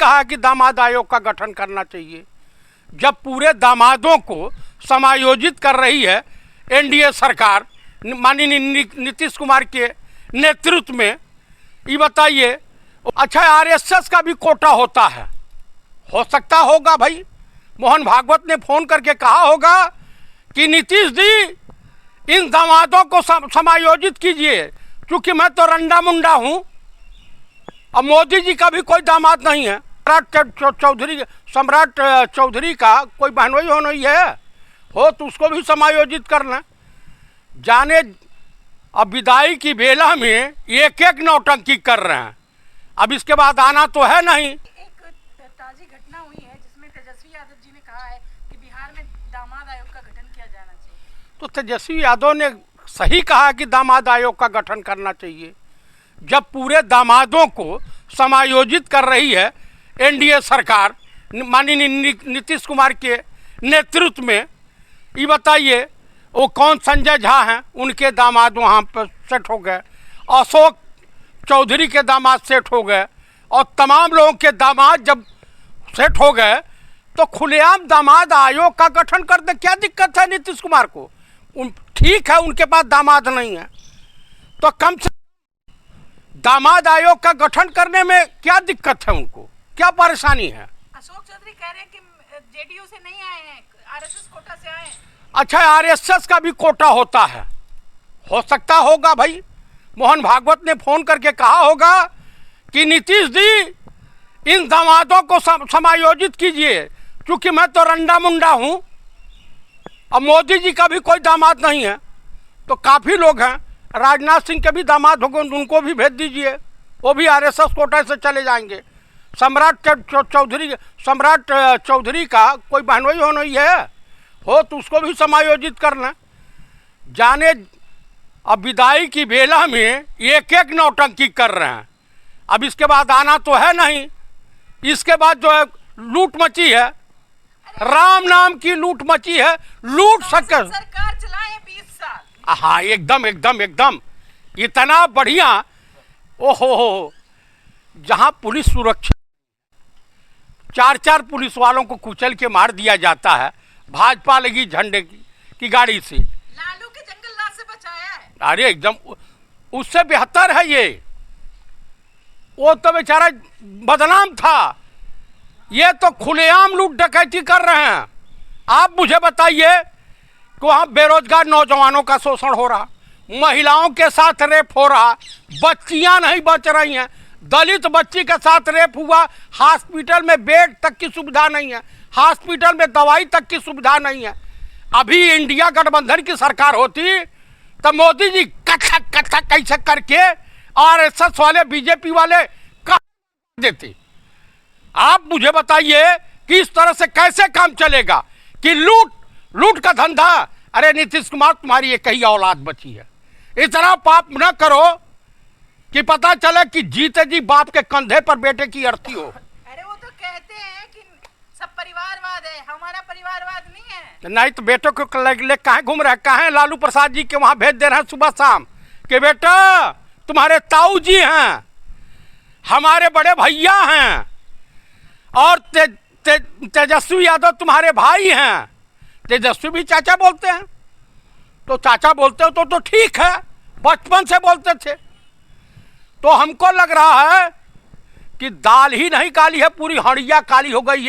कहा कि दामाद आयोग का गठन करना चाहिए, जब पूरे दामादों को समायोजित कर रही है एनडीए सरकार माननीय नीतीश कुमार के नेतृत्व में। ये बताइए, अच्छा आरएसएस का भी कोटा होता है, हो सकता होगा भाई, मोहन भागवत ने फोन करके कहा होगा कि नीतीश जी इन दामादों को समायोजित कीजिए, क्योंकि मैं तो रंडा मुंडा हूँ। अब मोदी जी का भी कोई दामाद नहीं है, सम्राट चौधरी का कोई बहनोई हो नहीं है, हो तो उसको भी समायोजित करना। जाने अब विदाई की बेला में एक एक नौटंकी कर रहे हैं, अब इसके बाद आना तो है नहीं। एक ताजी घटना हुई है जिसमें तेजस्वी यादव जी ने कहा है कि बिहार में दामाद आयोग का गठन किया जाना चाहिए। तो तेजस्वी यादव ने सही कहा कि दामाद आयोग का गठन करना चाहिए, जब पूरे दामादों को समायोजित कर रही है एनडीए सरकार माननीय नीतीश कुमार के नेतृत्व में। ये बताइए, वो कौन संजय झा हैं, उनके दामाद वहाँ पर सेट हो गए, अशोक चौधरी के दामाद सेट हो गए, और तमाम लोगों के दामाद जब सेट हो गए तो खुलेआम दामाद आयोग का गठन कर दे। क्या दिक्कत है नीतीश कुमार को? ठीक है उनके पास दामाद नहीं है, तो कम से दामाद आयोग का गठन करने में क्या दिक्कत है, उनको क्या परेशानी है? अशोक चौधरी कह रहे हैं कि जेडीयू से नहीं आए हैं, आरएसएस कोटा से आए हैं। अच्छा आरएसएस का भी कोटा होता है, हो सकता होगा भाई, मोहन भागवत ने फोन करके कहा होगा कि नीतीश जी इन दामादों को समायोजित कीजिए, क्योंकि मैं तो रंडा मुंडा हूँ। अब मोदी जी का भी कोई दामाद नहीं है, तो काफ़ी लोग हैं, राजनाथ सिंह के भी दामाद होंगे, उनको भी भेज दीजिए, वो भी आरएसएस कोटा से चले जाएंगे। सम्राट चौधरी का कोई बहनोई हो नहीं है, हो तो उसको भी समायोजित करना। जाने अब विदाई की बेला में एक एक नौटंकी कर रहे हैं, अब इसके बाद आना तो है नहीं। इसके बाद जो है लूट मची है, राम नाम की लूट मची है, लूट सके सरकार चलाए 20 साल। हाँ एकदम एकदम एकदम, इतना बढ़िया। ओहो, जहाँ पुलिस सुरक्षा 4 पुलिस वालों को कुचल के मार दिया जाता है भाजपा लगी झंडे की गाड़ी से। लालू के जंगल राज से बचाया है। अरे एकदम उससे बेहतर है ये, वो तो बेचारा बदनाम था, ये तो खुलेआम लूट डकैती कर रहे हैं। आप मुझे बताइए कि वहाँ बेरोजगार नौजवानों का शोषण हो रहा, महिलाओं के साथ रेप हो रहा, बच्चियाँ नहीं बच रही हैं, दलित बच्ची के साथ रेप हुआ, हॉस्पिटल में बेड तक की सुविधा नहीं है, हॉस्पिटल में दवाई तक की सुविधा नहीं है। अभी इंडिया गठबंधन की सरकार होती तो मोदी जी कथक कथक कैसे करके आरएसएस वाले बीजेपी वाले देते। आप मुझे बताइए कि इस तरह से कैसे काम चलेगा कि लूट का धंधा। अरे नीतीश कुमार तुम्हारी एक ही औलाद बची है, इतना पाप न करो कि पता चले कि जीते जी बाप के कंधे पर बेटे की अर्थी हो। अरे वो तो कहते हैं कि सब परिवारवाद है, हमारा परिवारवाद नहीं है। नहीं तो बेटों को ले कहाँ घूम रहे हैं, कहाँ लालू प्रसाद जी के वहाँ भेज दे रहे हैं सुबह शाम कि बेटा तुम्हारे ताऊ जी हैं, हमारे बड़े भैया हैं, और तेजस्वी यादव तुम्हारे भाई हैं। तेजस्वी भी चाचा बोलते हैं, तो चाचा बोलते हो तो ठीक है, बचपन से बोलते थे। तो हमको लग रहा है कि दाल ही नहीं काली है, पूरी हड़िया काली हो गई है।